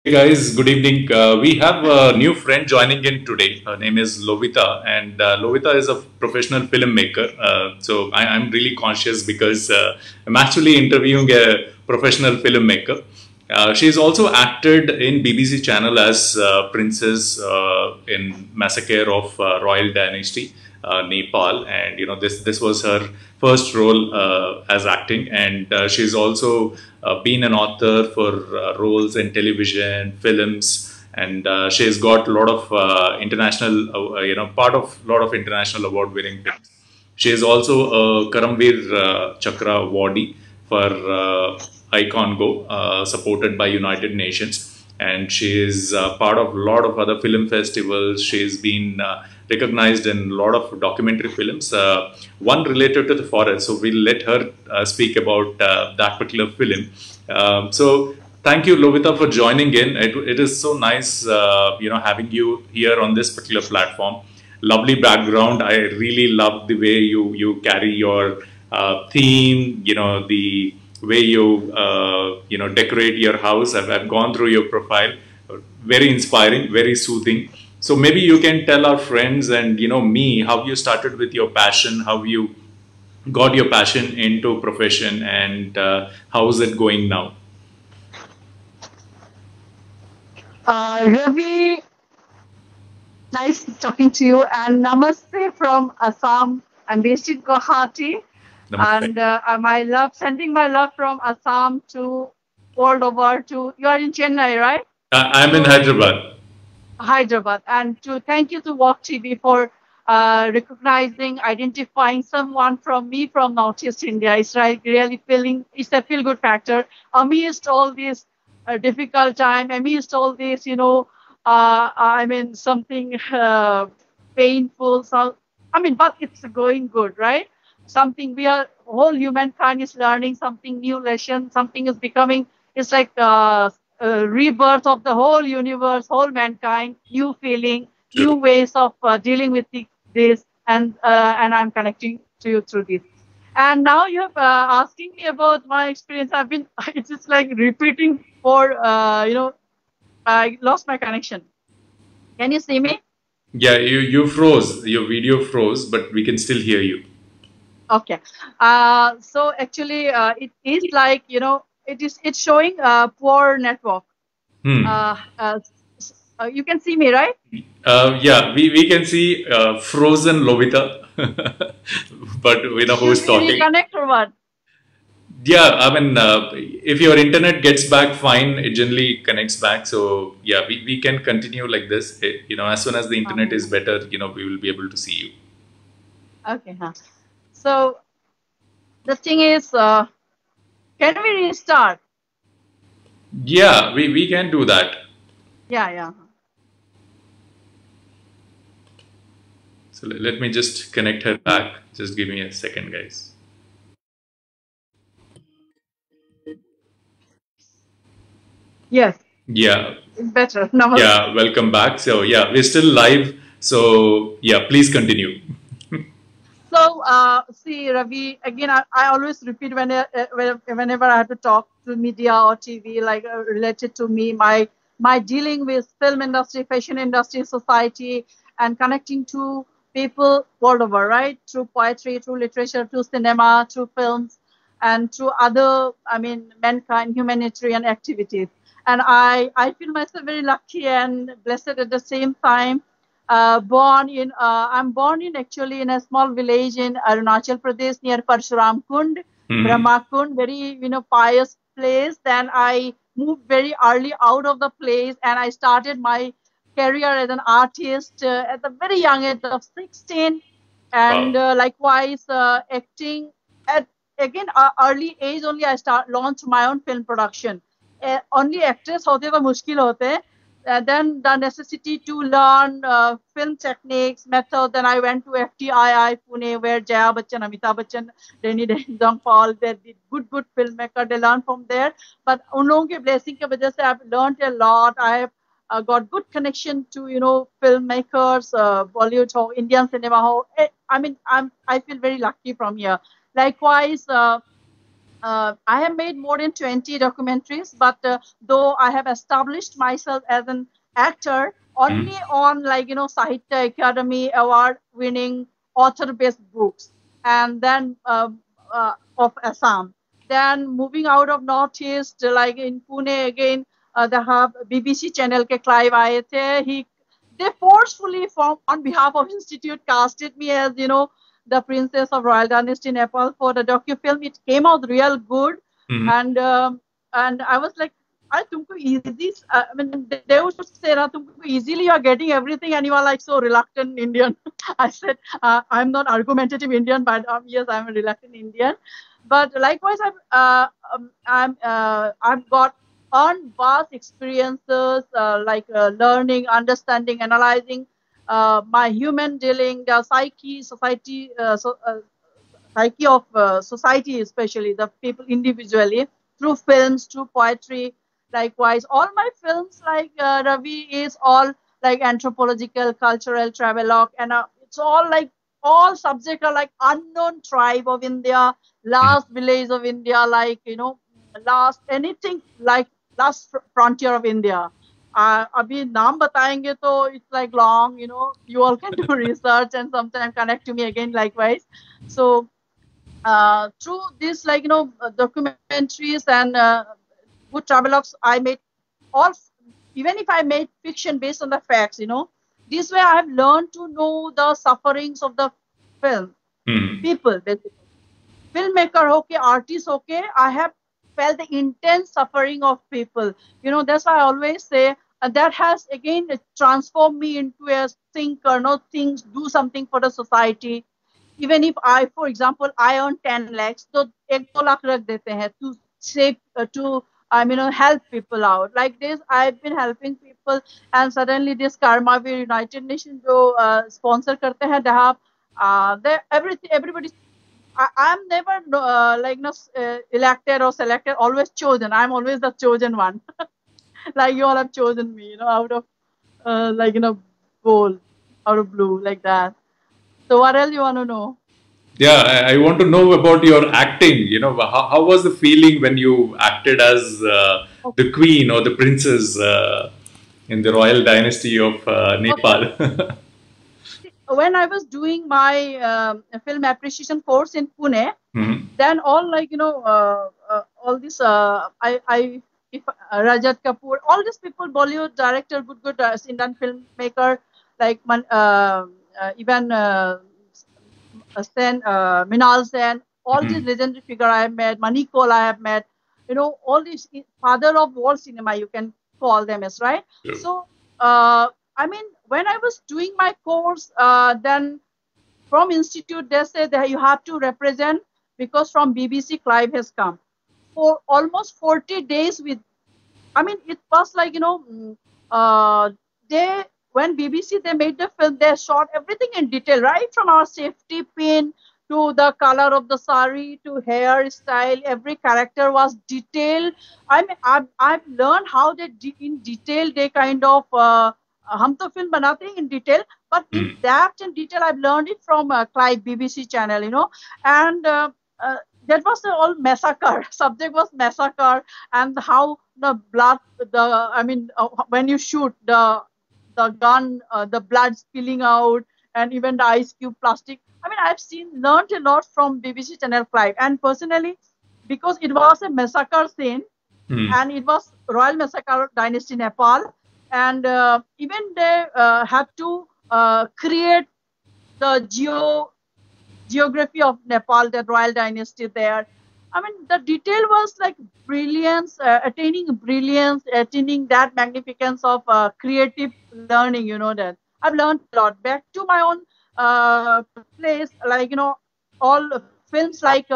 Hey guys, good evening. We have a new friend joining in today. Her name is Lovita, and Lovita is a professional filmmaker. I'm really conscious because I'm actually interviewing a professional filmmaker. She's also acted in BBC channel as Princess in Massacre of Royal Dynasty, Nepal, and this was her first role as acting, and she's also been an author for roles in television, films, and she's got a lot of international, part of a lot of international award-winning films. She is also a Karamveer Chakra awardee for Icon Go, supported by United Nations, and she is part of a lot of other film festivals. She's been recognized in a lot of documentary films, one related to the forest. So we'll let her speak about that particular film. Thank you, Lovita, for joining in. It is so nice, having you here on this particular platform. Lovely background. I really love the way you carry your theme. The way you decorate your house. I've gone through your profile. Very inspiring, very soothing. So maybe you can tell our friends and me how you started with your passion, how you got your passion into profession, and how is it going now? Ravi, nice talking to you. And namaste from Assam. I'm based in Guwahati. Namaste. And my love, sending my love from Assam to world over to, you are in Chennai, right? I'm in To Hyderabad. Hyderabad. And to thank you to Walk TV for recognizing, identifying someone from me from Northeast India. It's like really feeling, it's a feel good factor. Amidst all this difficult time, amidst all this, I mean, something painful. So, I mean, but it's going good, right? Something we are, whole humankind is learning something new lesson, something is becoming, it's like rebirth of the whole universe, whole mankind, new feeling, new True. ways of dealing with this, and I'm connecting to you through this. And now you're asking me about my experience. I've been, it's just like repeating for, I lost my connection. Can you see me? Yeah, you froze. Your video froze, but we can still hear you. Okay. So actually, it is like, it's showing poor network. Hmm. Uh, uh, you can see me, right? Yeah, we can see frozen Lovita, but we know Should who's we talking. reconnect or what? Yeah, I mean, if your internet gets back fine, it generally connects back. So yeah, we can continue like this. As soon as the internet is Uh-huh. better, we will be able to see you. Okay. Huh. So the thing is, can we restart? Yeah, we can do that. Yeah, yeah. So let me just connect her back. Just give me a second, guys. Yes, Yeah, it's better. Namaste. yeah, welcome back. So yeah, we're still live. So yeah, please continue. So, see, Ravi, again, I always repeat whenever I have to talk to media or TV, like related to me, my dealing with film industry, fashion industry, society, and connecting to people world over, right? Through poetry, through literature, through cinema, through films, and through other, I mean, mankind, humanitarian activities. And I feel myself very lucky and blessed at the same time. I'm born in actually in a small village in Arunachal Pradesh near Parshuram Kund, Hmm. Brahma Kund, very pious place. Then I moved very early out of the place, and I started my career as an artist at the very young age of 16, and Wow. likewise acting at again early age only. I start launch my own film production. Only actress होते तो मुश्किल होते. Then the necessity to learn film techniques, method. Then I went to FTII Pune, where Jaya Bachchan, Amitabh Bachchan, Reni Denzong Paul, they did good filmmaker. They learn from there. But उन लोगों के blessing के वजह से I've learned a lot. I have got good connection to filmmakers, Bollywood ho, Indian cinema ho. I mean I feel very lucky from here. Likewise. I have made more than 20 documentaries, but though I have established myself as an actor only Mm-hmm. on Sahitya Academy award winning author based books, and then of Assam. Then moving out of Northeast, like in Pune again, they have BBC channel ke Clive aaye the. They forcefully, from on behalf of Institute, casted me as the Princess of Royal Dynasty Nepal for the docu-film. It came out real good, Mm-hmm. and I was like, I tumko easy. I mean, they would say, "Na tumko easily you are getting everything," and you are like so reluctant Indian. I said, I'm not argumentative Indian, but yes, I'm a reluctant Indian. But likewise, I've got earned vast experiences like learning, understanding, analyzing my human dealing, the psyche of society, especially the people individually, through films, through poetry. Likewise, all my films, like Ravi, is all like anthropological, cultural, travelogue, and it's all like all subject are like unknown tribe of India, last village of India, like last anything like last frontier of India. अभी नाम बताएंगे तो it's like long, you all can do research and sometimes connect to me again likewise. So through this documentaries and good travelogues, I made all, even if I made fiction based on the facts, this way I have learned to know the sufferings of the film Mm-hmm. people, basically filmmaker okay, artist okay, I have felt the intense suffering of people. That's why I always say that has again transformed me into a thinker, not things, do something for the society. Even if I, for example, I earn 10 lakhs, so 1-2 lakh रख देते हैं to save, to help people out. Like this, I've been helping people, and suddenly this Karma Veer United Nations जो sponsor करते हैं, they have they everything everybody. I'm never elected or selected, always chosen. I'm always the chosen one. Like you all have chosen me, out of gold, out of blue, like that. So what else you want to know? Yeah, I want to know about your acting. How was the feeling when you acted as the queen or the princess in the royal dynasty of Okay. Nepal? When I was doing my film appreciation course in Pune, Mhm. then all all this if Rajat Kapoor, all these people, Bollywood director, good Indian filmmaker, like even Sen, Minal Sen, all these Mhm. legendary figure I have met, Manikol I have met, all these father of world cinema, you can call them as, right? Sure. So, I mean, when I was doing my course, then from institute they said that you have to represent, because from BBC Clive has come for almost 40 days with, I mean, it was like, they, when BBC, they made the film, they shot everything in detail, right? From our safety pin to the color of the sari to hairstyle, every character was detailed. I mean, I've learned how they, in detail, they kind of, हम तो film बनाते हैं in detail, but in Mhm. depth and detail, I've learned it from Clive BBC channel, and uh, that was the all massacre. Subject was massacre, and how the blood, I mean, when you shoot the gun, the blood spilling out, and even the ice cube plastic. I mean, I've learned a lot from BBC Channel 5, and personally, because it was a massacre scene, Mhm. and it was Royal Massacre Dynasty Nepal, and even they have to create the geography of Nepal, the royal dynasty there. I mean, the detail was like brilliance, attaining that magnificence of creative learning. That I've learned a lot. Back to my own place, like all films like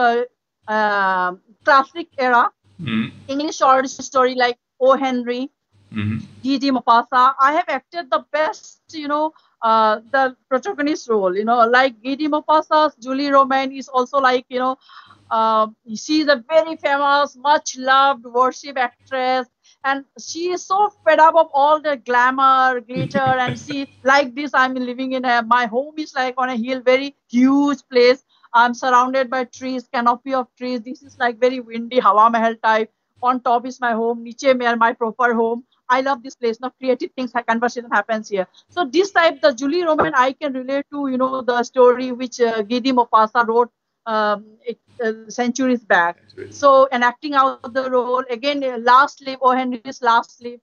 classic era Mhm. English short story like O. Henry, Mhm. Gigi Mopasa. I have acted the best, the protagonist role. Like Gigi Mopasa's Julie Romain is also like, she's a very famous, much loved worship actress. And she is so fed up of all the glamour, glitter, and she like this. I'm living in my home is like on a hill, very huge place. I'm surrounded by trees, canopy of trees. This is like very windy Hawa Mahal type. On top is my home, niche mein my proper home. I love this place. Now creative things, conversation happens here. So this type, the Julie Roman, I can relate to, the story which Gidi Mopasa wrote centuries back. So enacting out the role again, last sleep, O. Henry's last sleep.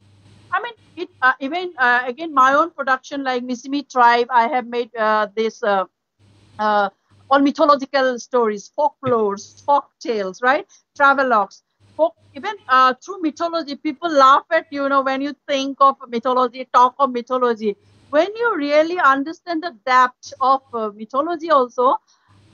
I mean, it even again my own production like Missimi Tribe. I have made this all mythological stories, folklores, folk tales, right? Travelogues. Folk, even through mythology, people laugh at when you think of mythology, talk of mythology. When you really understand the depth of mythology, also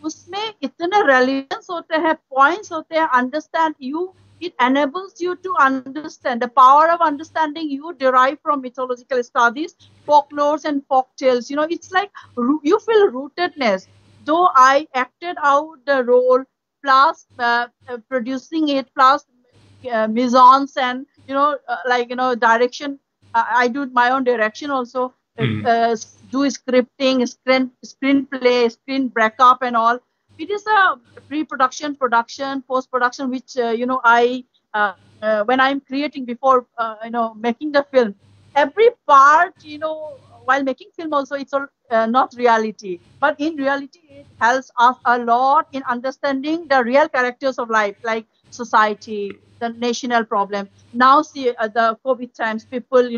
उसमें इतने relevance होते हैं, points होते हैं, understand you, it enables you to understand the power of understanding you derive from mythological studies, folklores and folk tales. It's like you feel rootedness. Though I acted out the role, plus producing it, plus mise and direction. I do my own direction also. Do scripting, screenplay, screen breakup, and all. It is a pre-production, production, post-production, which I when I'm creating before making the film. Every part, while making film also, it's all not reality, but in reality, it helps us a lot in understanding the real characters of life, like society, the national problem. Now, see the COVID times, people,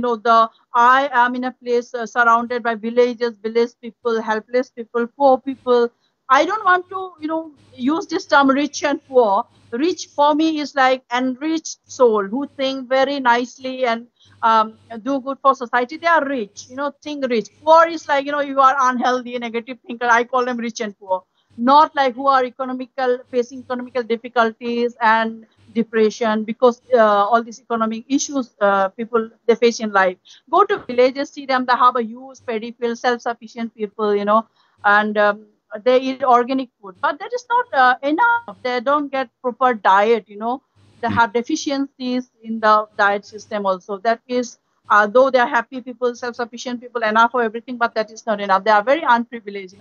I am in a place surrounded by villages, village people, helpless people, poor people. I don't want to, use this term rich and poor. Rich for me is like enriched soul who think very nicely and do good for society. They are rich, think rich. Poor is like, you are unhealthy, negative thinker. I call them rich and poor. Not like who are facing economical difficulties and depression because all these economic issues people they face in life. Go to villages, see them. They have a huge paddy field, self-sufficient people, and they eat organic food. But that is not enough. They don't get proper diet, They have deficiencies in the diet system also. That is, though they are happy people, self-sufficient people, enough for everything, but that is not enough. They are very unprivileged,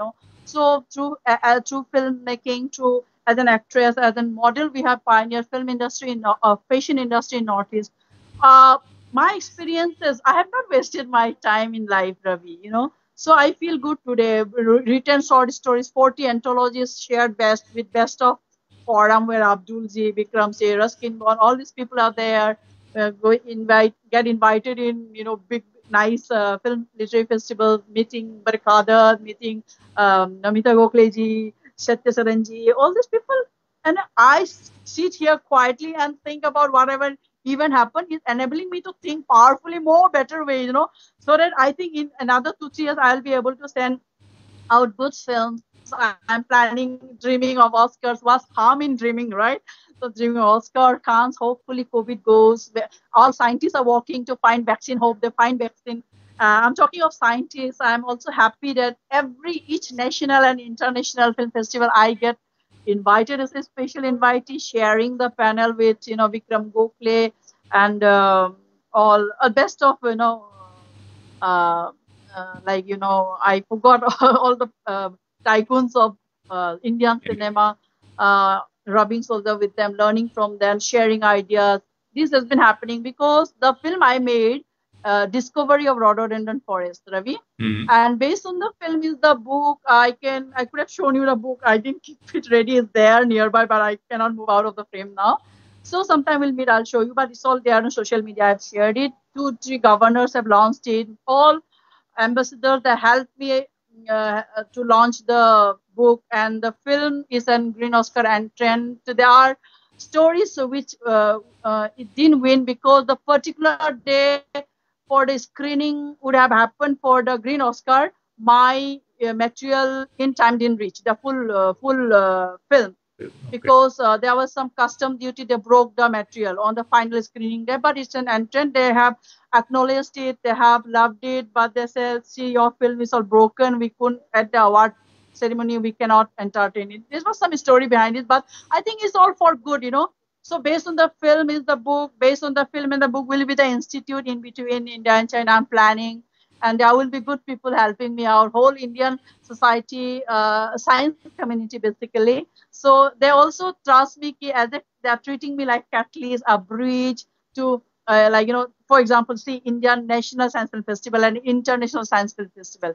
So through filmmaking, through as an actress, as a model, we have pioneered film industry in fashion industry in Northeast. My experience is I have not wasted my time in life, Ravi. So I feel good today. Written short stories, 40 anthologies shared best of forum where Abdul Ji, Vikram Ji, Ruskin Bond, all these people are there. Get invited in, big nice film literary festival, meeting Barkada, meeting Namita Gokhale ji, Satya Saranji, all these people. And I sit here quietly and think about whatever even happened is enabling me to think powerfully more better way, so that I think in another 2-3 years I'll be able to send out good films. I'm planning, dreaming of Oscars. What's harm in dreaming, right? So dreaming of Oscar, Cannes, hopefully COVID goes. All scientists are working to find vaccine. Hope they find vaccine. I'm talking of scientists. I'm also happy that each national and international film festival I get invited as a special invitee, sharing the panel with Vikram Gokhale and all best of I forgot all the tycoons of Indian cinema, rubbing shoulder with them, learning from them, sharing ideas. This has been happening because the film I made, Discovery of Rhododendron Forest, Ravi. And based on the film is the book. I could have shown you the book. I didn't keep it ready. It's there nearby, but I cannot move out of the frame now. So sometime we'll meet. I'll show you. But it's all there on social media. I've shared it. 2-3 governors have launched it. All ambassadors that helped me to launch the book, and the film is an Green Oscar entrant. There are stories which it didn't win because the particular day for the screening would have happened for the Green Oscar. My material in time didn't reach the full film because there was some custom duty. They broke the material on the final screening day, but it's an entrant. They have acknowledged it, they have loved it, but they said, see, your film is all broken. We couldn't, at the award ceremony, we cannot entertain it. There was some story behind it, but I think it's all for good, So based on the film is the book, based on the film and the book will be the institute in between India and China. I'm planning. and there will be good people helping me out. Whole Indian society, science community basically. So they also trust me as if they are treating me like catalyst, a bridge to like for example, see Indian National Science Film Festival and International Science Film Festival.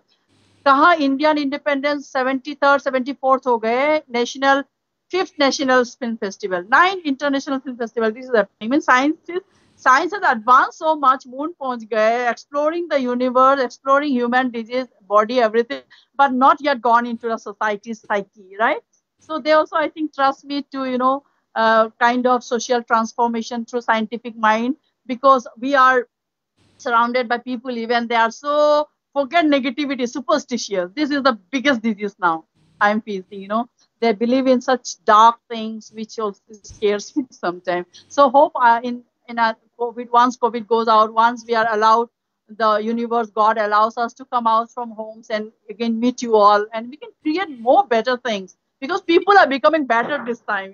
कहाँ Indian independence 73rd 74th हो गए national 5th national film festival 9 international film festival this is happening mean science has advanced so much moon पहुंच गए exploring the universe exploring human disease body everything but not yet gone into the society's psyche right so they also I think trust me to kind of social transformation through scientific mind because we are surrounded by people even they are so forget negativity superstitious this is the biggest disease now I'm facing they believe in such dark things which also scares me sometimes so hope in a covid once covid goes out once we are allowed the universe god allows us to come out from homes and again meet you all and we can create more better things because people are becoming better this time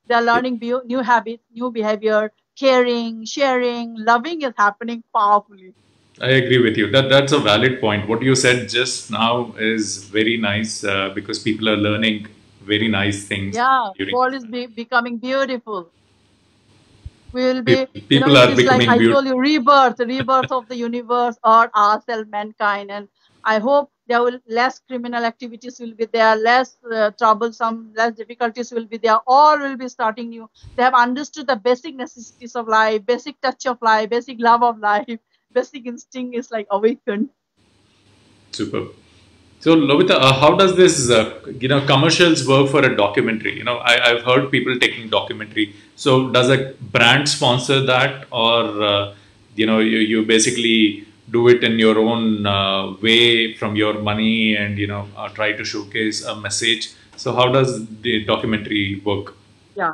they are learning new habits new behavior caring sharing loving is happening powerfully. I agree with you. That's a valid point. What you said just now is very nice because people are learning very nice things Yeah, during world this is time. becoming beautiful. We will be, People it are is like becoming I beautiful. told you, rebirth of the universe or ourselves, mankind. And I hope there will less criminal activities will be there, less troublesome, less difficulties will be there. All will be starting new. They have understood the basic necessities of life, basic touch of life, basic love of life, basic instinct is like awakened. Super. So, Lovita, how does this, commercials work for a documentary? I've heard people taking documentary. So, does a brand sponsor that, or you basically do it in your own way from your money, and try to showcase a message? So, how does the documentary work? Yeah.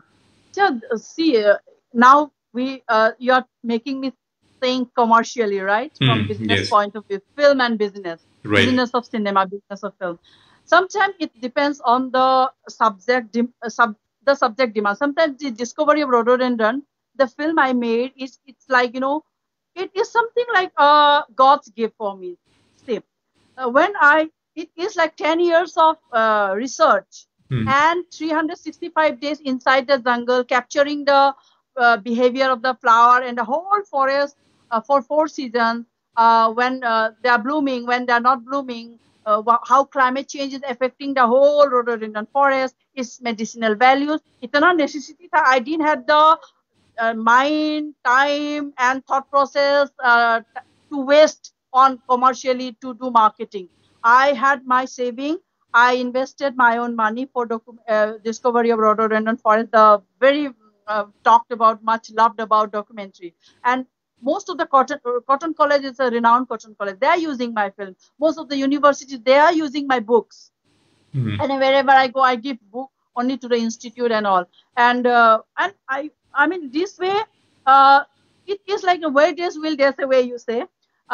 So, see, now you are making me think commercially, right? From business Yes. point of view, film and business, Right. business of cinema, business of film. Sometimes it depends on the the subject demand. Sometimes the discovery of rhododendron, the film I made it's like it is something like God's gift for me. See, when it is like 10 years of research Hmm. and 365 days inside the jungle capturing the behavior of the flower and the whole forest for 4 seasons when they are blooming when they are not blooming how climate change is affecting the whole rhododendron forest its medicinal values itna necessity tha I didn't have the mind, time, and thought process to waste on commercially to do marketing. I had my saving. I invested my own money for discovery of rhododendron forest, the very talked about, much loved about documentary. And most of the cotton college is a renowned cotton college. They are using my film. Most of the universities they are using my books Hmm. and wherever I go, I give book only to the institute and all. And I mean, this way, uh, it is like a way there's will, there's a way you say.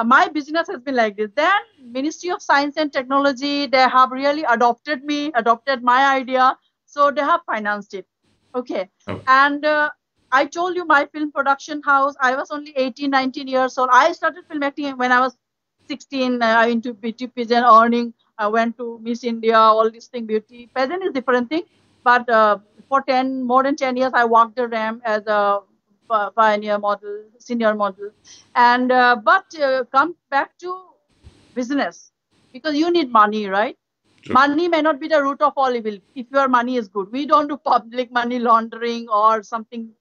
My business has been like this. Then Ministry of Science and Technology, they have really adopted me, adopted my idea, so they have financed it. Okay, Oh. and I told you my film production house. I was only 18, 19 years old. I started film acting when I was 16. Into beauty pageant earning I went to Miss India, all this thing, beauty. Pageant is different thing. But for more than 10 years, I walked the ramp as a pioneer model, senior model. And, but come back to business because you need money, right? True. Money may not be the root of all evil if your money is good. We don't do public money laundering or something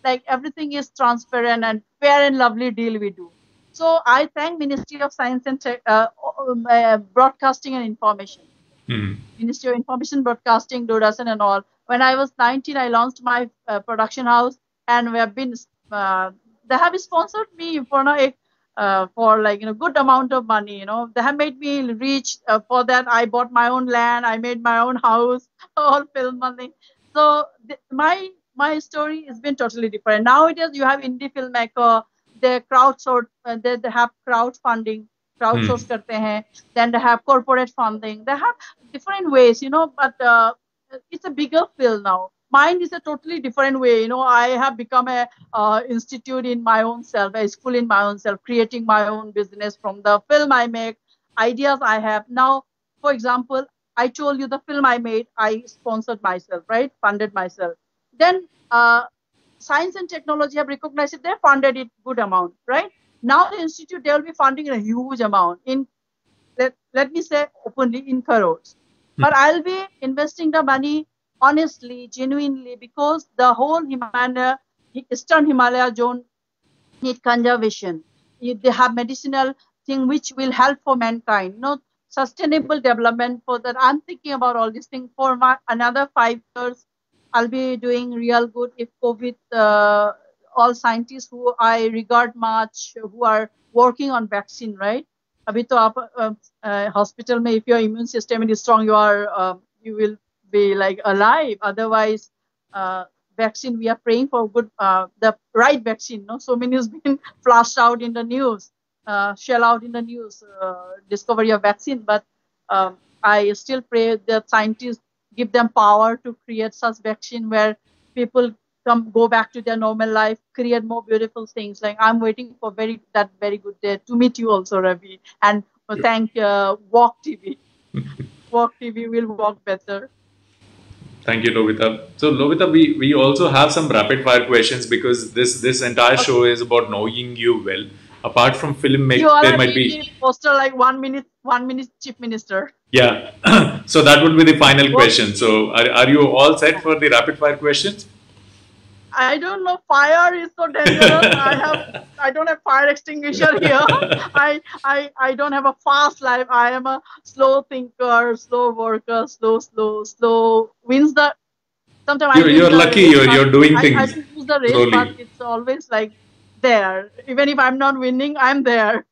like everything is transparent and fair and lovely deal we do. So I thank Ministry of Science and Broadcasting and Information. Hmm. Ministry of Information Broadcasting, Doordarshan and all. When I was 19, I launched my production house, and we have been they have sponsored me for for like good amount of money. They have made me rich. For that, I bought my own land. I made my own house, all film money. So my story has been totally different. Nowadays, you have indie filmmaker. They crowdsource. They have crowdfunding. Hmm. Crowdsource करते हैं. Then they have corporate funding. They have different ways, but it's a bigger field now. mine is a totally different way. I have become a institute in my own self, a school in my own self, creating my own business from the film I make, ideas I have. Now, for example, I told you the film I made, I sponsored myself, right? Funded myself. Then science and technology have recognized it. They funded it good amount, right? Now the institute, they will be funding a huge amount in, let me say openly, in crores. But I'll be investing the money honestly, genuinely, because the whole Eastern Himalaya zone need conservation. They have medicinal thing which will help for mankind. Sustainable development for that. I'm thinking about all these things for another 5 years. I'll be doing real good if COVID. All scientists who I regard much, who are working on vaccine, right? अभी तो आप hospital में, if your immune system is strong, you will be like alive. Otherwise, vaccine, we are praying for good, the right vaccine. So many has been flashed out in the news, shell out in the news, discovery of vaccine. But I still pray that scientists give them power to create such vaccine where people go back to their normal life, create more beautiful things. Like I'm waiting for that very good day to meet you also, Ravi, and thank Walk TV. Walk TV will walk better. Thank you, Lovita. So, Lovita, we also have some rapid fire questions because this entire show is about knowing you well. Apart from filmmaking, there might be poster like 1 minute chief minister. Yeah. So that would be the final question. So, are you all set for the rapid fire questions? I don't know. Fire is so dangerous. I don't have fire extinguisher here. I don't have a fast life. I am a slow thinker, slow worker, slow. Wins the. Sometimes you're lucky. You're doing things. I lose the race, slowly. But it's always like there. Even if I'm not winning, I'm there.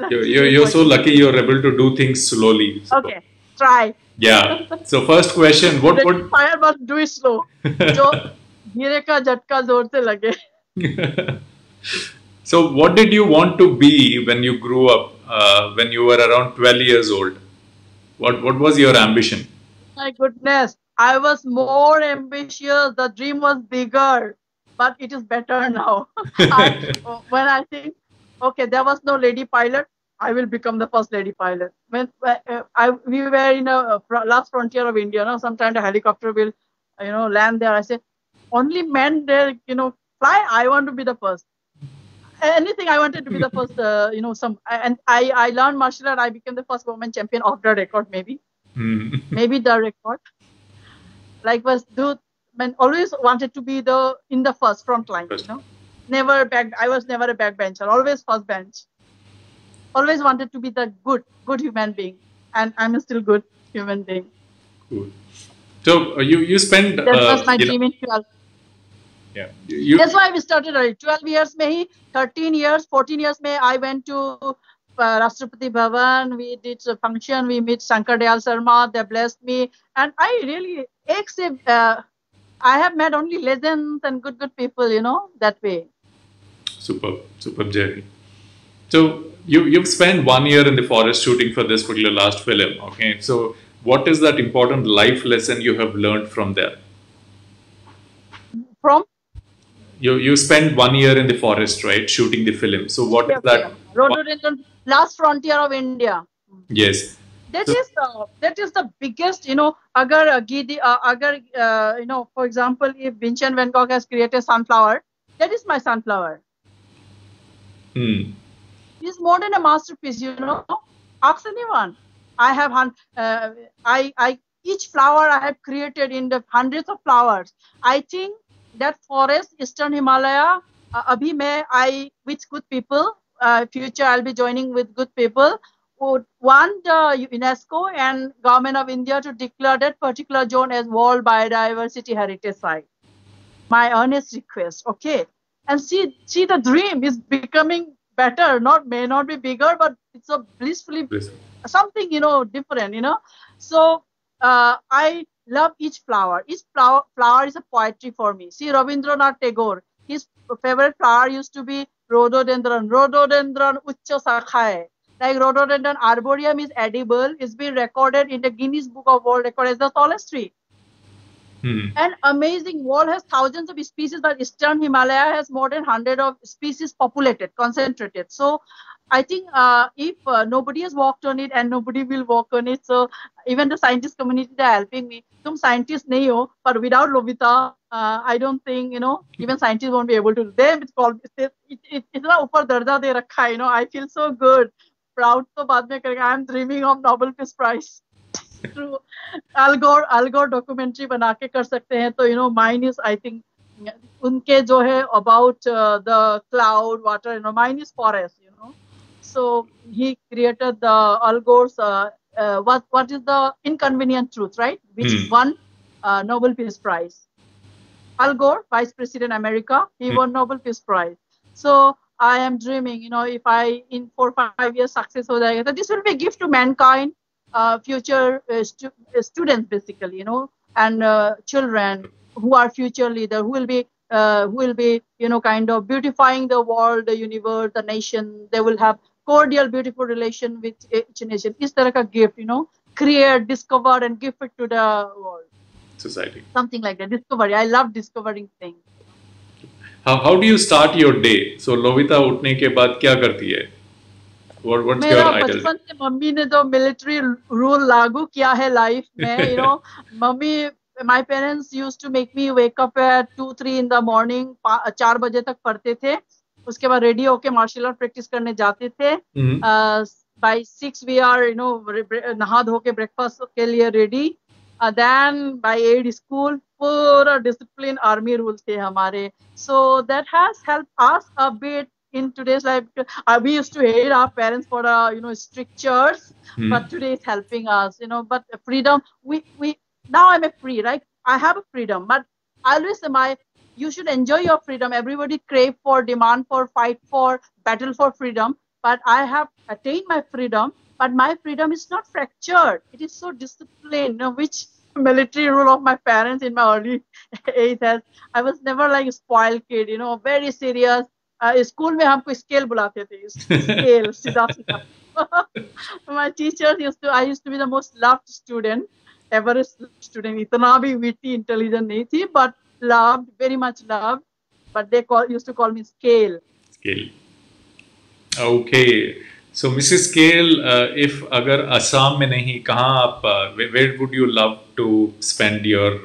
You're so lucky. You're able to do things slowly. So. Okay, try. Yeah. So first question, what would fire, but do it slow. So what did you want to be when you grew up, when you were around 12 years old? What was your ambition? My goodness, I was more ambitious. The dream was bigger, but it is better now. When I think, okay, there was no lady pilot, I will become the first lady pilot. When we were in a last frontier of India, sometimes a helicopter will, land there. I say, only men there, fly. I want to be the first. Anything, I wanted to be the first. And I learned martial art. I became the first woman champion off the record, maybe. Maybe the record. Like always wanted to be in the first front line. Never back. I was never a backbencher. Always first bench. Always wanted to be the good human being, and I'm still good human being. Cool. So you spent. That was my dream in 12. Yeah. That's why we started early. 12 years, 13 years, 14 years, I went to Rashtrapati Bhavan. We did a function. We met Shankar Dayal Sharma. They blessed me, and I really accept. I have met only legends and good people. That way. Superb journey. So you've spent 1 year in the forest shooting for this particular last film. Okay. So what is that important life lesson you have learned from there? From? You spent 1 year in the forest, right, shooting the film. So what is that? Rhododendron, last frontier of India. Yes. That is the biggest, for example, if Vincent van Gogh has created sunflower, that is my sunflower. It's more than a masterpiece, Ask anyone. I have each flower I have created in the hundreds of flowers. I think that forest, Eastern Himalaya, with good people, future I'll be joining with good people, would want UNESCO and Government of India to declare that particular zone as World Biodiversity Heritage Site. My earnest request, okay? And see the dream is becoming better, may not be bigger, but it's a blissfully something, different, So I love each flower. Each flower is a poetry for me. See, Rabindranath Tagore, his favorite flower used to be rhododendron. Rhododendron uchcha sakhaye. Like rhododendron arboreum is edible. It's been recorded in the Guinness Book of World Record as the tallest tree. Hmm. And amazing, world has thousands of species, but eastern Himalaya has more than 100 of species populated, concentrated. So I think if nobody has walked on it and nobody will walk on it, so even the scientist community, they're helping me. तुम scientist नहीं हो, but without Lovita, I don't think, even scientists won't be able to. They इतना ऊपर दर्जा दे रखा है, I feel so good. Proud तो बाद में करेंगे. I'm dreaming of Nobel Peace Prize. True. अल गोर डॉक्यूमेंट्री बना के कर सकते हैं, तो माइन इज, आई थिंक, उनके जो है about the cloud water, mine is forest, so he created the Al Gore's what is the inconvenient truth, right, which won Nobel Peace Prize. Al Gore, Vice President America, he won Nobel Peace Prize. So I am dreaming, if I in 4-5 years success ho jayega, so this will be a gift to mankind, future students basically, and children who are future leader, who will be kind of beautifying the world, the universe, the nation. They will have cordial, beautiful relation with each nation. Is तरह का gift, create, discover, and give it to the world. Society. Something like that. Discovery. I love discovering things. How do you start your day? So Lovita उठने के बाद क्या करती है? What's your मेरा ideal? बचपन से मम्मी ने तो मिलिट्री रूल लागू किया है लाइफ में, mummy, my parents used to make me wake up at 2-3 in the morning, 4 बजे तक पढ़ते थे, उसके बाद रेडी होके मार्शल आर्ट प्रैक्टिस करने जाते थे. by 6 we are, नहा धो के ब्रेकफास्ट के लिए रेडी. then by 8 स्कूल, पूरा डिसिप्लिन आर्मी रूल थे हमारे. so that has helped us a bit in today's life. We used to hate our parents for strictures, but today it's helping us, but freedom, we now I'm a free, right? I have a freedom, but I always say you should enjoy your freedom. Everybody crave for, demand for, fight for, battle for freedom, but I have attained my freedom, but my freedom is not fractured. It is so disciplined, which military rule of my parents in my early age has. I was never like a spoiled kid, very serious. School में हमको scale बुलाते थे, scale सीधा सीधा. My teachers I used to be the most loved student, Everest student. इतना भी witty, intelligent नहीं थी, but loved, very much loved. But they used to call me Scale. Scale. Okay. So Mrs. Scale, if अगर असम में नहीं, कहाँ आप, where would you love to spend your,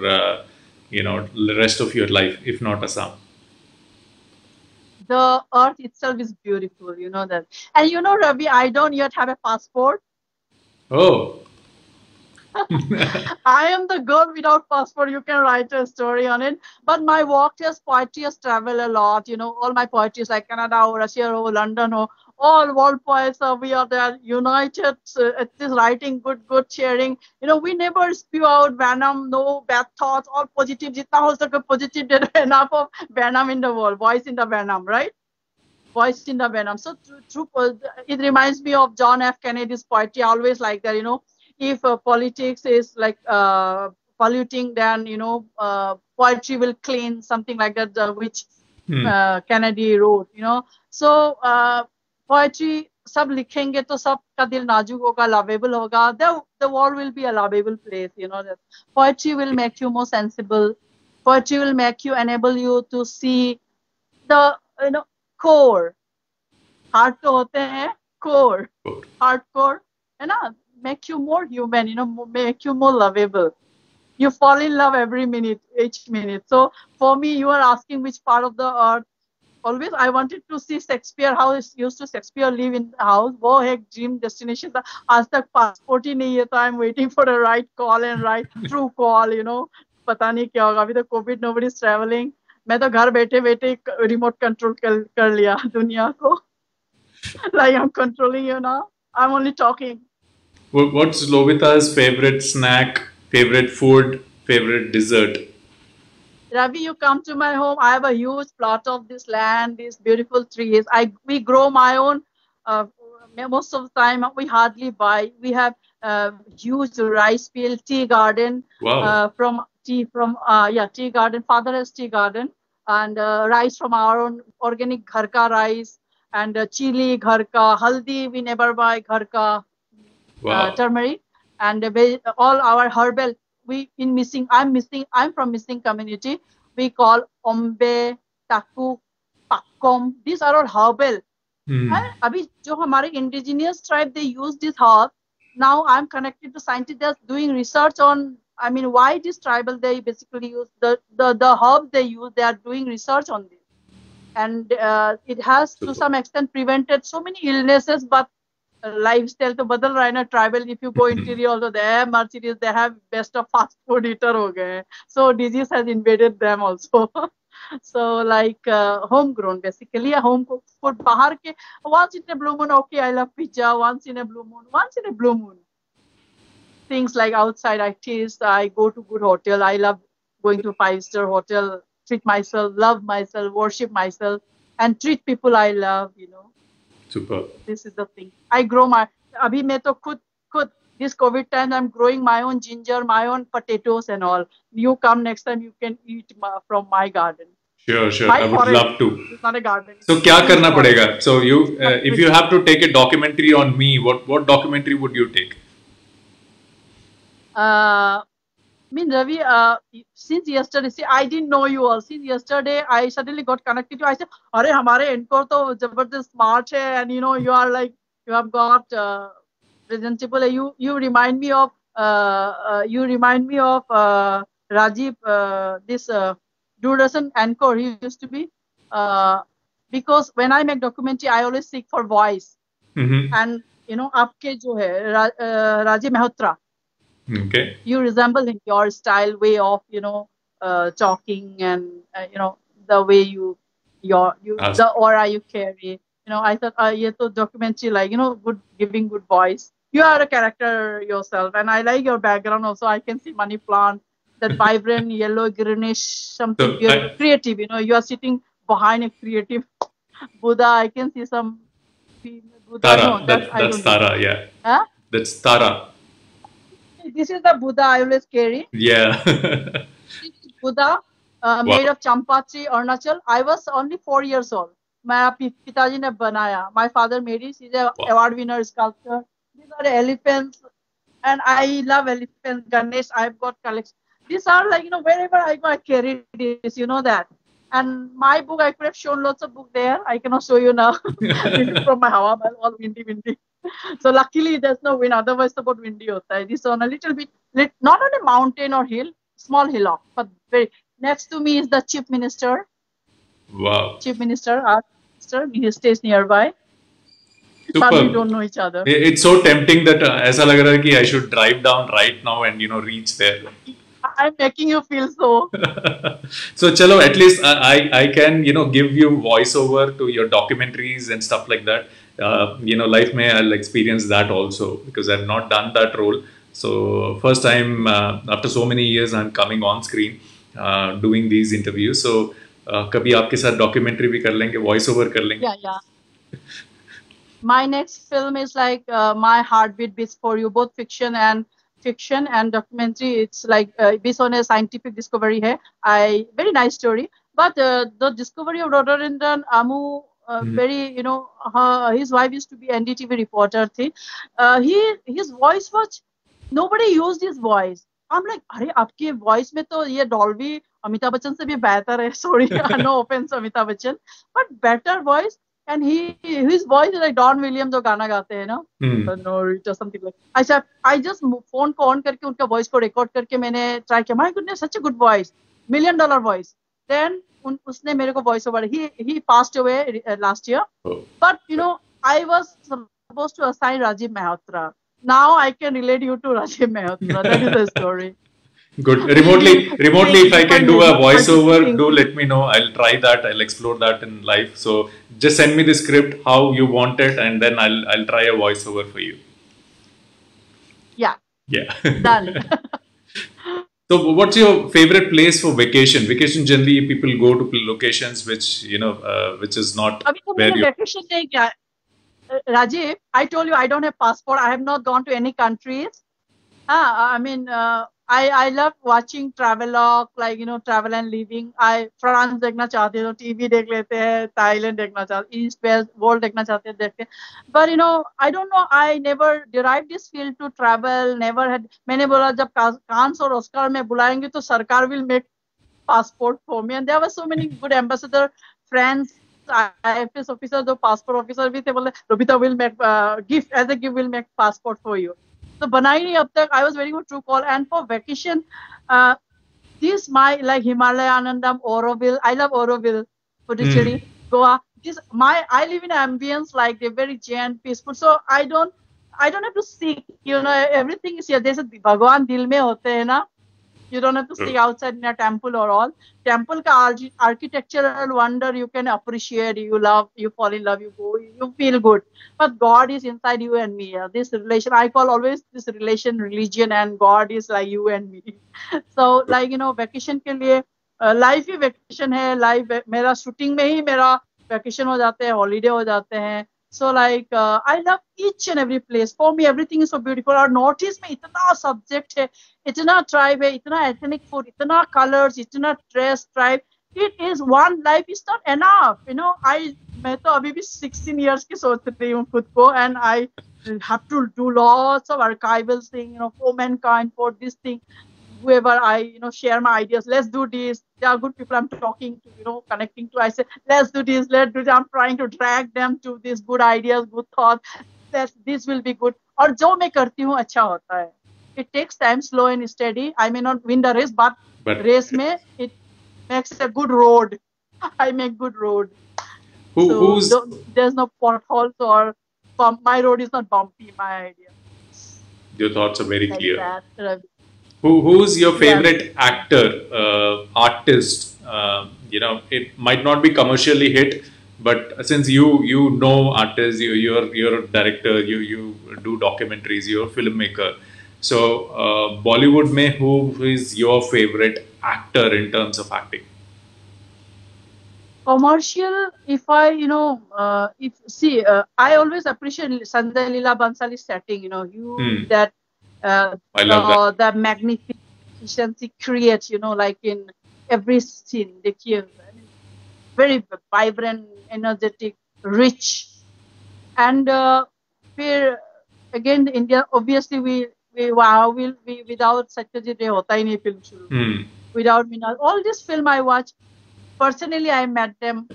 rest of your life, if not Assam? The earth itself is beautiful, that. And Ravi, I don't yet have a passport. Oh. I am the girl without passport. You can write a story on it. But my work as poetry has traveled a lot. All my poetry is like Canada or Russia or London or all world poets. We are there united. It is writing good sharing. We never spew out venom, no bad thoughts, all positive. Jitna ho sake positive, enough of venom in the world. Voice in the venom, right? Voice in the venom. So it reminds me of John F. Kennedy's poetry. I always like that, if politics is like polluting, then poetry will clean, something like that, which Kennedy wrote. So poetry, सब लिखेंगे तो सबका दिल नाजुक होगा, lovable होगा. The world will be a lovable place. That poetry will make you more sensible. Poetry will make you, enable you to see the core. Heart तो होते हैं core, hardcore, है ना? Make you more human, make you more lovable. You fall in love each minute. So for me, you are asking which part of the earth. Always I wanted to see Shakespeare, how used to Shakespeare live in the house. वो है dream destination. आज तक passport ही नहीं है, तो I'm waiting for the right call and right true call. पता नहीं क्या होगा. अभी तो COVID, nobody is traveling. मैं तो घर बैठे बैठे remote control कर लिया दुनिया को. Like I'm controlling you now. I'm only talking. What's Lovita's favorite snack, favorite food, favorite dessert? Ravi, you come to my home. I have a huge plot of this land, these beautiful trees. We grow my own. Most of the time, we hardly buy. We have huge rice field, tea garden. Wow. Tea garden. Father has tea garden, and rice from our own organic ghar ka rice, and chili ghar ka, haldi we never buy ghar ka. Wow. Turmeric, and all our herbal. I'm from missing community. We call ombe, taku, pakkom. These are all herbal. And अभी जो हमारे indigenous tribe, they use this herb. Now I'm connected to scientists that's doing research on, I mean, why this tribal, they basically use the herbs they use, they are doing research on this. And it has to some extent prevented so many illnesses, but lifestyle to badal raha hai na. Tribal, if you go interior also, they have Mercedes, they have best of fast food eater ho gaye hain. So disease has invaded them also. So like homegrown, basically a home cooked food. Bahar ke once in a blue moon, okay, I love pizza. Once in a blue moon. Things like outside I taste. I go to good hotel. I love going to 5-star hotel. Treat myself, love myself, worship myself, and treat people I love. Super. This is the thing. I grow my. अभी मैं तो खुद this COVID time I'm growing my own ginger, my own potatoes and all. You come next time, you can eat from my garden. Sure. My I would forest. love to. It's not a garden. So क्या करना पड़ेगा? So if you have to take a documentary on me, what documentary would you take? I mean, Ravi, since yesterday, see, I didn't know you all. Since yesterday, I suddenly got connected to you. I said, "Arey, हमारे encore तो जबरदस्त smart है, and you are like, you have got presentable. You remind me of Rajiv, this Doordarshan anchor. He used to be because when I make documentary, I always seek for voice. And आपके जो है Rajiv Mehrotra. Okay. You resemble him, your style, way of talking, and the way the aura you carry. I thought ये तो documentary, like good, giving good voice. You are a character yourself, and I like your background also. I can see money plant, that vibrant yellow, greenish something. You're creative. You are sitting behind a creative Buddha. I can see some Buddha. Tara. No, that's Tara. Yeah. Huh? That's Tara. This is the Buddha I always carry. Yeah. This is Buddha made of Champatri, Arunachal. I was only 4 years old. मेरा पिताजी ने बनाया. My father made it. He's an award winner sculptor. These are elephants, and I love elephants. Ganesh, I've got collection. These are like wherever I go, I carry this. You know that. And my book, I could have shown lots of books there. I cannot show you now. This is from my Hawa Mahal, all windy. So luckily there's no wind. Otherwise, about windy hota hai. This on a little bit, not on a mountain or hill, small hillock, but very next to me is the chief minister. Wow. Chief minister, art minister. He stays nearby. Super. But we don't know each other. It's so tempting that ऐसा लग रहा है कि I should drive down right now and reach there. I'm making you feel so. So chalo, at least I can give you voiceover to your documentaries and stuff like that. Life may I'll experience that also, because I've not done that role. So first time after so many years I'm coming on screen doing these interviews. So कभी आपके साथ documentary भी कर लेंगे, voiceover कर लेंगे. Yeah. My next film is like My Heartbeat Beats for You, both fiction and documentary. It's like based on a scientific discovery hai. Very nice story. But the discovery of rhododendron, Amu, very, his wife used to be NDTV reporter thing. His voice was, nobody used his voice. I'm like, अरे आपके voice में तो ये Dolby Amitabh Bachchan से भी बेहतर है. Sorry, no offense Amitabh Bachchan, but better voice. And his voice is like Don Williams जो गाना गाते हैं ना, no, something like. I just phone को on करके उनका voice को record करके मैंने try किया. My goodness, such a good voice, $1 million voice. Then उसने मेरे को voice over. He passed away last year. But I was supposed to assign Rajiv Mehrotra. Now I can relate you to Rajiv Mehrotra. That is the story. Good. Remotely, if I can do a voiceover, do let me know. I'll try that. I'll explore that in life. So just send me the script how you want it, and then I'll try a voiceover for you. Yeah. Done. So what's your favorite place for vacation? Vacation generally people go to locations which which is not where you. Vacation नहीं क्या? Rajiv, I told you I don't have passport. I have not gone to any countries. I mean, I love watching travelogue, like travel and living. I France देखना चाहते हैं तो TV देख लेते हैं, Thailand देखना चाहते, East West world देखना चाहते हैं देखते हैं. But I don't know. I never derived this field to travel. Never had. मैंने बोला जब कांस और ऑस्कर में बुलाएंगे तो सरकार will make passport for me, and there were so many good ambassador friends. IFS officer, जो passport officer भी थे, बोले रोबिता will make gift as a gift will make passport for you. तो बनाई नहीं अब तक. I was waiting for true call, and for vacation, this my like Himalaya Anandam, Auroville. I love Auroville, Puducherry, Goa. I live in ambience like they're very zen, peaceful. So I don't have to seek. Everything is here. There's a Bhagwan dil mein hote hai na. You don't have to stay outside in a temple or all. Temple ka architectural wonder you can appreciate, you love, you fall in love, you go, you feel good. But God is inside you and me. This relation, I call always this relation religion, and God is like you and me. So like vacation के लिए life ही vacation है. Life मेरा shooting में ही मेरा vacation हो जाते हैं, holiday हो जाते हैं. So like I love each and every place. For me, everything is so beautiful. Our Northeast में इतना subject है, इतना tribe है, इतना ethnic food, इतना colors, इतना dress tribe. It is one life is not enough. मैं तो अभी भी 16 years की सोच रही हूँ खुद को, and I have to do lots of archival thing, for mankind, for this thing. Whoever I share my ideas, let's do this. There are good people I'm talking to, connecting to. I say, let's do this, let's do that. I'm trying to drag them to these good ideas, good thoughts. This will be good. और जो मैं करती हूँ अच्छा होता है. It takes time, slow and steady. I may not win the race, but race में it makes a good road. I make good road. There's no potholes or my road is not bumpy. My idea. Your thoughts are very clear. That, Who's your favorite actor, artist? It might not be commercially hit, but since you know artists, you're a director, you do documentaries, you're a filmmaker. So Bollywood में who is your favorite actor in terms of acting? Commercial, if I I always appreciate Sanjay Leela Bhansali's setting. That. I love that. The magnificence he creates, like in every scene, very vibrant, energetic, rich, and again India. Obviously, we without Satyajit Ray hota hi nahi film shuru. Without Mrinal, all this film I watch. Personally, I met them.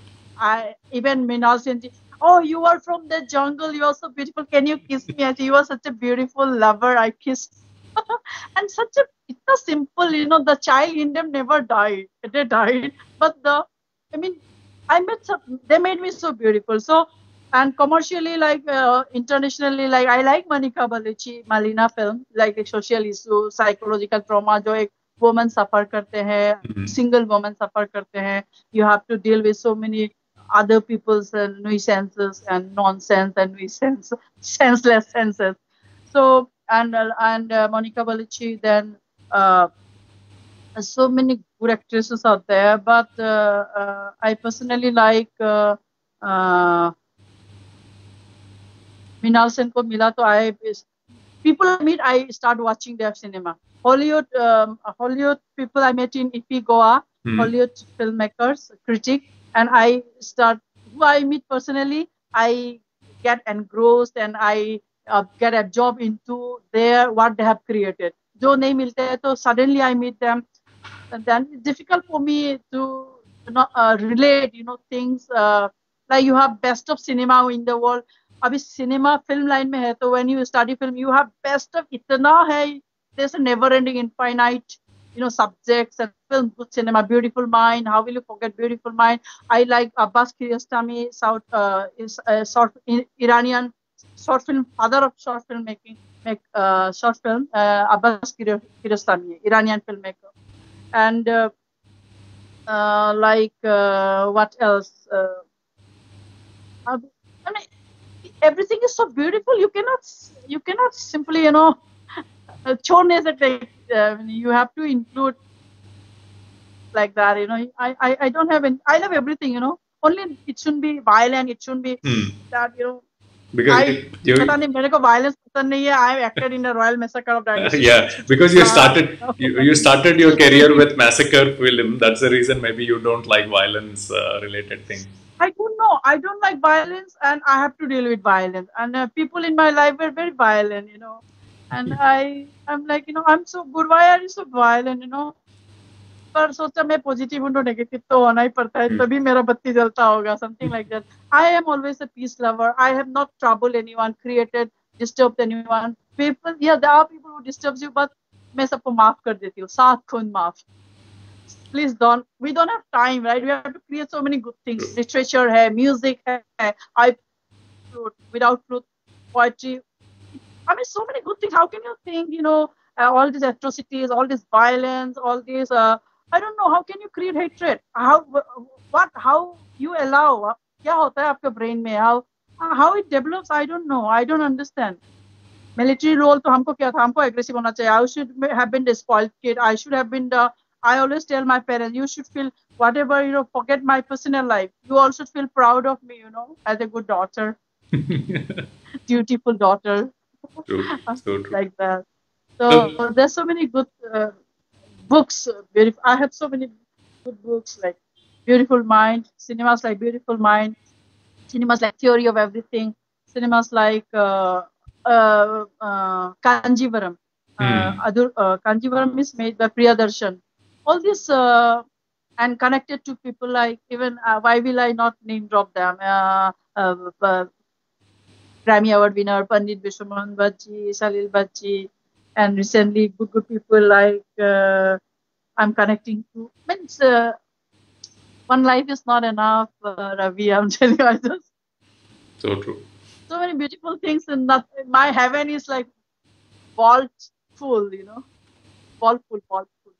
Even Mrinal Senji. Oh, you are from the jungle. You are so beautiful. Can you kiss me? And he was such a beautiful lover. I kissed. And it's so simple, the child in them never died. They died. But they made me so beautiful. So, and commercially, like internationally, like I like Monica Bellucci, Malina film, like a social issue, psychological trauma, जो एक woman suffer करते हैं, single woman suffer करते हैं. You have to deal with so many other people's nuisances and nonsense and nuisance, senseless senses. So and Monica Bellucci, then so many good actresses out there, but I personally like Mrinal Sen को मिला तो people I meet, I start watching their cinema. Hollywood people I met in IFFI Goa, Hollywood filmmakers, critic. And who I meet personally, I get engrossed and I get absorbed into what they have created. जो नहीं मिलते हैं, तो suddenly I meet them, and then it's difficult for me to relate, things like you have best of cinema in the world. अभी cinema film line में है, तो when you study film, you have best of इतना है. There's a never-ending, infinite. Subjects and film, good cinema, Beautiful Mind. How will you forget Beautiful Mind? I like Abbas Kiarostami, Iranian short film, father of short film making, short film. Abbas Kiarostami, Iranian filmmaker, and what else? Everything is so beautiful. You cannot simply, छोड़ नहीं सकते. You have to include like that. I don't have any. I love everything. Only it shouldn't be violent. It shouldn't be that. because I you पता नहीं मेरे को violence पसंद नहीं है. I acted in the Royal Massacre of Dynasty. yeah, because you started Uh, you started your career with massacre film. That's the reason maybe you don't like violence related thing. I don't know. I don't like violence, and I have to deal with violence. And people in my life were very violent, you know. And I'm like, you know, I'm so good. Why are you so violent, you know? पर सोचा मैं positive हूँ तो negative तो होना ही पड़ता है, Hmm. तभी मेरा बत्ती जलता होगा, something like that. I am always a peace lover. I have not troubled anyone, created, disturbed anyone. People, या there are people who disturbs you, but मैं सबको माफ कर देती हूँ, साथ खून माफ. Please don't. We don't have time, right? We have to create so many good things. Literature hai, music hai. I without truth, poetry. I mean, so many good things. How can you think, you know, all these atrocities, all this violence, all this, I don't know, how can you create hatred? How you allow, क्या होता है आपके brain में? How it develops, I don't know. I don't understand. Military role तो हमको क्या था? हमको aggressive होना चाहिए. I should have been the spoiled kid. I should have been the, I always tell my parents, you should feel whatever, you know, forget my personal life. You all should feel proud of me, you know, as a good daughter, dutiful daughter. True, so true. Like that. So, So there's so many good books. Beautiful. I have so many good books like Beautiful Mind, cinemas like Beautiful Mind, cinemas like Theory of Everything, cinemas like Kanjivaram. Kanjivaram is made by Priyadarshan. All this and connected to people like, even why will I not name drop them? Grammy Award winner Pandit Vishwamohan Bhaji, Salil Bhaji, and recently good people like I'm connecting to. Means one life is not enough, Ravi. I'm telling you, I just so true. so many beautiful things, and my heaven is like vault full, you know, vault full, vault full.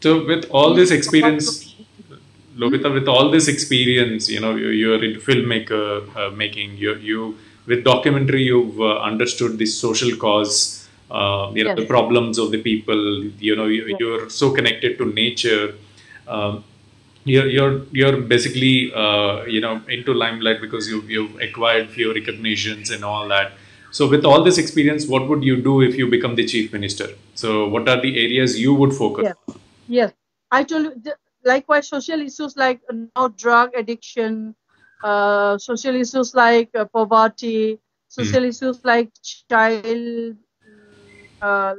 So with all this experience, Hmm? Lovita, with all this experience, you know, you're into filmmaker making. You with documentary, you've understood the social cause. You know, Yes, the problems of the people. You know, yes, you're so connected to nature. Um, you're basically you know into limelight because you've acquired few recognitions and all that. So with all this experience, what would you do if you become the chief minister? So what are the areas you would focus yes, yes. I told you, likewise, social issues like now drug addiction, social issues like poverty, on? social issues like child,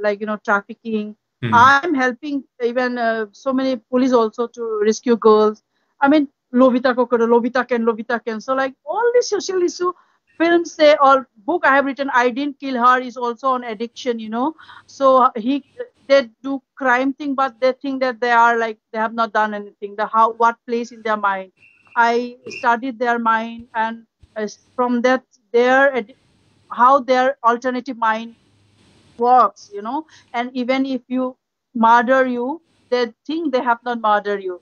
like, you know, trafficking. Hmm. I'm helping even so many police also to rescue girls. I mean, Lovita ko karo, Lovita can, Lovita can. So like all these social issue films say, or book I have written, I Didn't Kill Her, is also on addiction, you know. So they do crime thing, but they think that they are like, they have not done anything. The how, what plays in their mind. I studied their mind, and from that, how their alternative mind works, you know. And even if you murder you, they think they have not murdered you.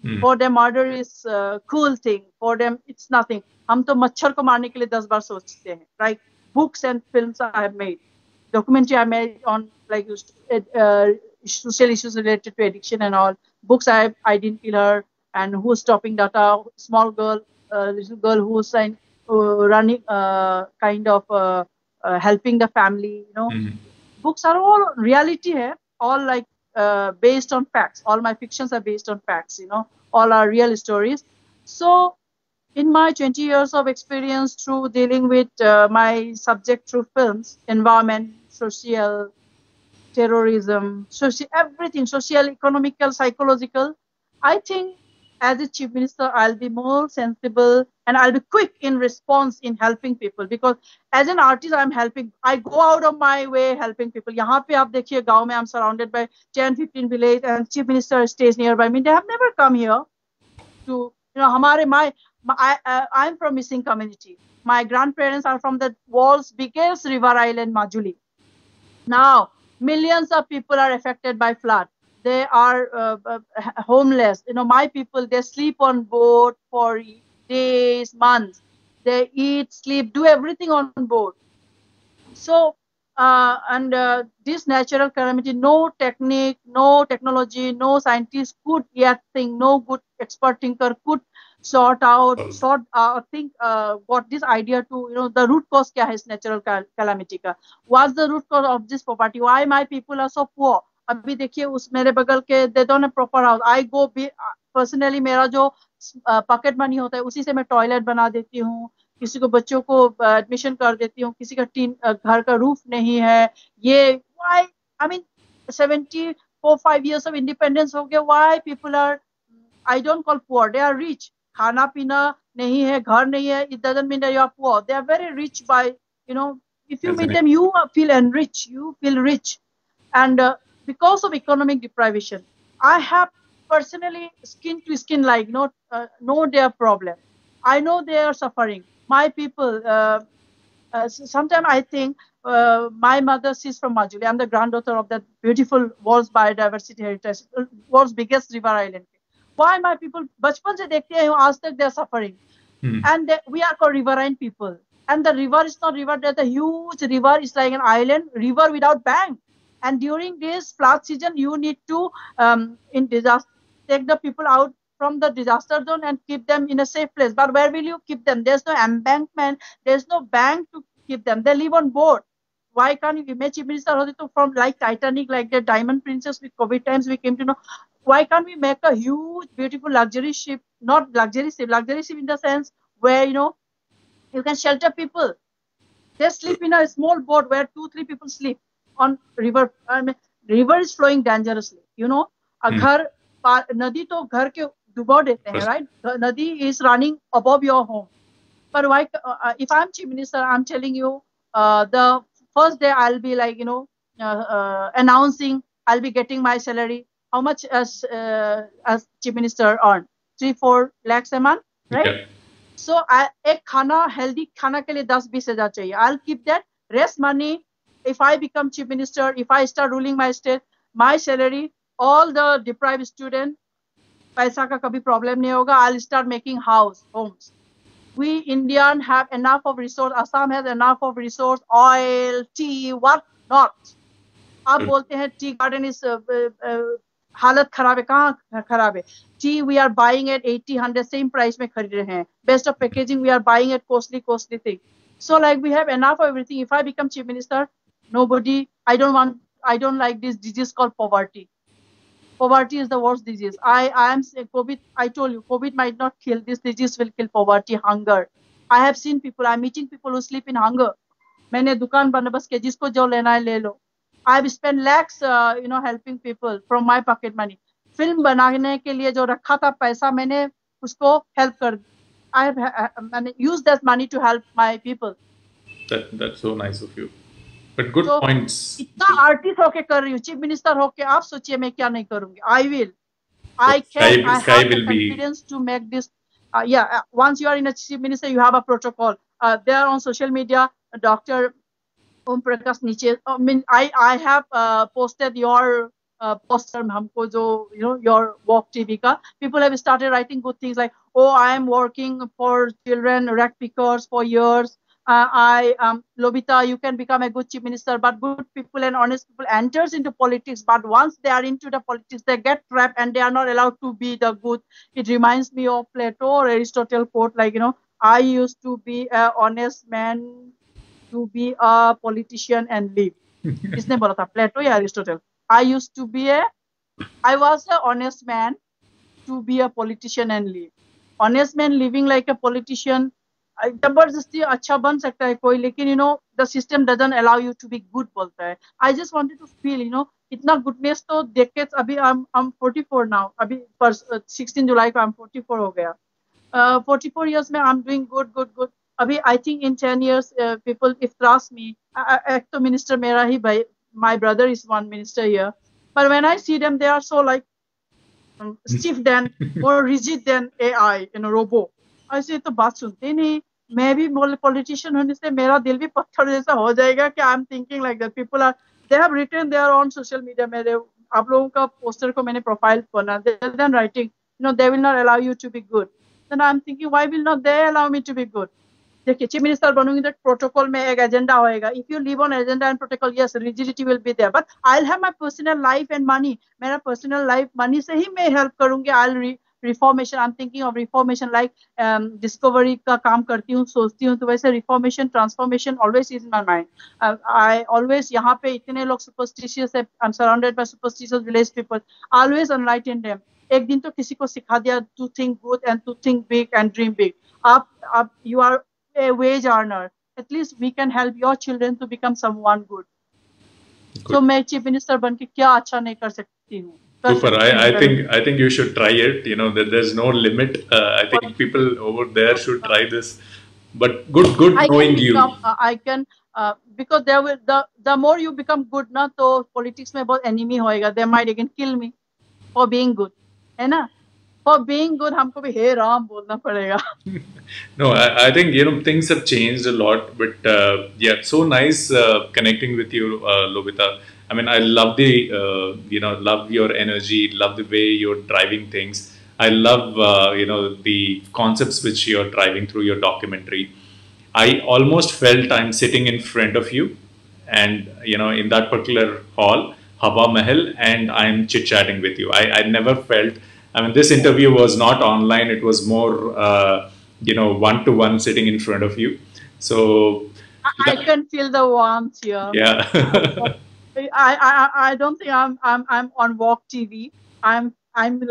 Hmm. For them, murder is a cool thing. For them, it's nothing. हम तो मच्छर को मारने के लिए 10 बार सोचते हैं, right? Books and films I have made, documentary I made on like social issues related to addiction and all. Books I Didn't Kill Her, and Who's Stopping Data, small girl, little girl who's running, kind of helping the family, you know. Hmm. Books are all reality hai, all like based on facts. All my fictions are based on facts, you know. All are real stories. So in my 20 years of experience through dealing with my subject through films, environment, social, terrorism, social, everything, social, economical, psychological, I think as a chief minister, I'll be more sensible and I'll be quick in response in helping people, because as an artist, I'm helping. I go out of my way helping people. यहाँ पे आप देखिए गांव में I'm surrounded by 10, 15 village, and chief minister stays nearby me. They have never come here to, you know, I'm from missing community. My grandparents are from the world's biggest river island, Majuli. Now, millions of people are affected by flood. They are homeless. You know, my people, they sleep on boat for days, months. They eat, sleep, do everything on board. So and this natural calamity, no technique, no technology, no scientist could yet think, no good expert thinker could think what this idea to, the root cause kya hai is natural calamity ka. What's the root cause of this poverty? Why my people are so poor? अभी देखिए उस मेरे बगल के they don't have proper house. I go personally मेरा जो pocket money होता है उसी से मैं टॉयलेट बना देती हूँ, किसी को बच्चों को एडमिशन कर देती हूँ, किसी का घर का रूफ नहीं है. ये why, I mean 74-5 years of independence हो गया. Why people are, I don't call poor, they are rich. खाना पीना नहीं है, घर नहीं है, it doesn't mean that you are poor. They are very rich by, if you meet them, you feel enriched, you feel rich. And because of economic deprivation, I have personally skin to skin, like, know their problem. I know they are suffering. My people, sometimes I think my mother, she's from Majuli. I'm the granddaughter of that beautiful world's biodiversity heritage, world's biggest river island. Why my people, बचपन से देखते हैं आज तक they are suffering. And we are called riverine people. And the river is not river, there's a huge river. It's like an island, river without bank. And during this flood season, you need to, in disaster, take the people out from the disaster zone and keep them in a safe place. But where will you keep them? There's no embankment, there's no bank to keep them. They live on board. Why can't you imagine Chief Minister from like Titanic, like the Diamond Princess with COVID times, we came to know, why can't we make a huge, beautiful luxury ship, not luxury ship in the sense where, you can shelter people. They sleep in a small boat where 2-3 people sleep on river. I mean, river is flowing dangerously, घर नदी तो घर के डुबो देते हैं, right? Nadi is running above your home. But why, if I'm Chief Minister, I'm telling you, the first day I'll be like, announcing I'll be getting my salary. How much as Chief Minister earn? 3-4 lakhs a month, right? Yeah. So एक खाना healthy खाना के लिए 10-20 हजार चाहिए. I'll keep that. Rest money, if I become Chief Minister, if I start ruling my state, my salary, all the deprived student, पैसा का कभी problem नहीं होगा. I'll start making homes. We Indian have enough of resource. Assam has enough of resource, oil, tea, what not. आप बोलते हैं tea garden is हालत खराब है. कहाँ खराब है? Tea we are buying at 80-100 same price में खरीद रहे हैं. Best of packaging we are buying at costly thing. So like we have enough of everything. If I become Chief Minister, I don't like this disease called poverty. Poverty is the worst disease. I am saying COVID, I told you, COVID might not kill. This disease will kill poverty, hunger. I have seen people, I'm meeting people who sleep in hunger. मैंने दुकान बंदोबस्त किया, जिसको जो लेना है ले लो. I have spent lakhs, helping people from my pocket money. Film बनाने के लिए जो रखा था पैसा, मैंने उसको help कर. I have used that money to help my people. That's so nice of you. But good points. इतना आर्टिस्ट होके कर रही हूँ, चीफ मिनिस्टर होके आप सोचिए मैं क्या नहीं करूंगी. I will. I have the confidence to make this. Once you are in a chief minister, you have a protocol. They are on social media. Dr. Om Prakash Niche. I mean, I have posted your poster हमको जो your Walk TV का. People have started writing good things like, oh, I am working for children rag pickers for years. Lobita, you can become a good chief minister, but good people and honest people enters into politics. But once they are into the politics, they get trapped and they are not allowed to be the good. It reminds me of Plato or Aristotle quote, like, I used to be an honest man to be a politician and live. इसने बोला था Plato या Aristotle. I was an honest man to be a politician and live. Honest man living like a politician. जबरदस्ती अच्छा बन सकता है कोई, लेकिन the system doesn't allow you to be good बोलता है. I just wanted to feel इतना goodness तो देख के अभी I'm 44 now. अभी 16 जुलाई को I'm 44 हो गया. 44 years में I'm doing good. अभी I think in 10 years people if trust me. एक तो minister मेरा ही भाई, my brother is one minister here. But when I see them, they are so like stiff than, more rigid than AI, robot. ऐसे तो बात सुनते नहीं. मैं भी पॉलिटिशियन होने से मेरा दिल भी पत्थर जैसा हो जाएगा कि I am thinking like that. People are, they have written there on social media. मेरे आप लोगों का पोस्टर को मैंने प्रोफाइल बना, then writing they will not allow you to be good. Then I am thinking why will not they allow me to be good. देखिए chief minister बनूंगी तो प्रोटोकॉल में एक एजेंडा होएगा. If you live on agenda and protocol, yes rigidity will be there, but I will have my personal life and money. मेरा personal life money से ही मैं हेल्प करूंगी. I will reformation, I am thinking of reformation, like discovery का काम करती हूँ, सोचती हूँ, तो वैसे reformation transformation always is in my mind. I always, यहाँ पे इतने लोग सुपरस्टिशियस है, I am surrounded by superstitious village people, always enlighten them. एक दिन तो किसी को सिखा दिया to think good and to think big and dream big. आप you are a wage earner, at least we can help your children to become someone good. So मैं chief minister बन के क्या अच्छा नहीं कर सकती हूँ. Super. I think you should try it. You know that there's no limit. I think people over there should try this. But good knowing you. I can because there will the more you become good ना, तो politics में बहुत enemy होएगा. They might again kill me for being good, है ना? For being good, हमको भी हे राम बोलना पड़ेगा. No, I think things have changed a lot, but yeah, so nice connecting with you, Lobita. I mean, I love the love your energy, love the way you're driving things. I love the concepts which you're driving through your documentary. I almost felt I'm sitting in front of you, and in that particular hall, Hawa Mahal, and I'm chit chatting with you. I never felt. I mean, this interview was not online. It was more, one-to-one sitting in front of you. So I can feel the warmth here. Yeah. I don't think I'm on Walk TV. I'm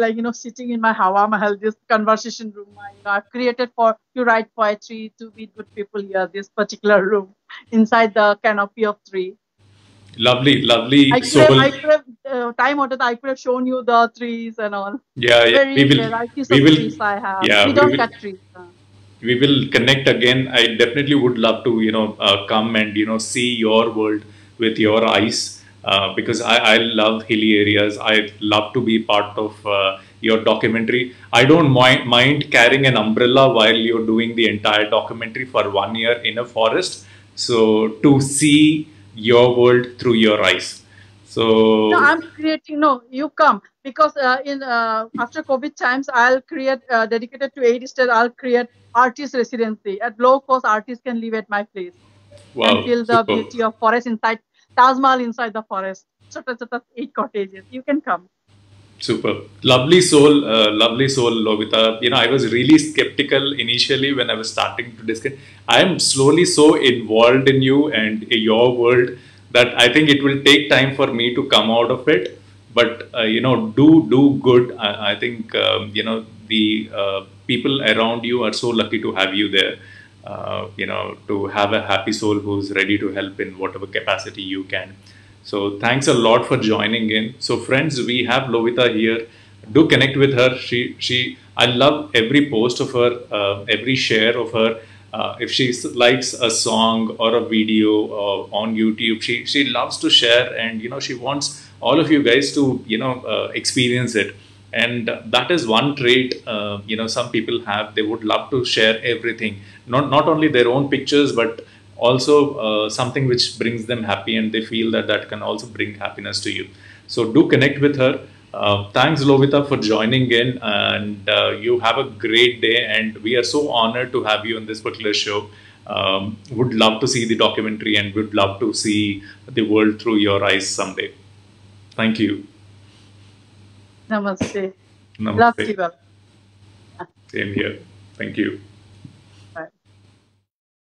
like sitting in my Hawa Mahal, this conversation room. I've created to write poetry, to meet good people here. This particular room inside the canopy of tree. Lovely. I could have time out. I could have shown you the trees and all. Yeah. We will. Trees I have. Yeah, we don't cut trees. We will connect again. I definitely would love to come and see your world with your eyes, because I love hilly areas. I love to be part of your documentary. I don't mind carrying an umbrella while you're doing the entire documentary for 1 year in a forest. So to see your world through your eyes. So no, I'm creating. No, you come, because in after COVID times, I'll create dedicated to Aid State. I'll create artist residency at low cost. Artists can live at my place. Wow, and feel the beauty of forest inside Taj Mahal, inside the forest. So 8 cottages. You can come. Super. Lovely soul, Lobita. I was really skeptical initially when I was starting to discuss. I am slowly so involved in you and your world that I think it will take time for me to come out of it. But, do good. I think, the people around you are so lucky to have you there. To have a happy soul who's ready to help in whatever capacity you can. So thanks a lot for joining in. So friends, we have Lobita here. Do connect with her. I love every post of her, every share of her. If she likes a song or a video on YouTube, she loves to share, and she wants all of you guys to experience it. And that is one trait some people have. They would love to share everything, not only their own pictures, but also something which brings them happy, and they feel that can also bring happiness to you. So do connect with her. Thanks, Lobita, for joining in, and you have a great day, and we are so honored to have you on this particular show. Would love to see the documentary, and would love to see the world through your eyes someday. Thank you. Namaste. Namaste. Love you. Same here. Thank you.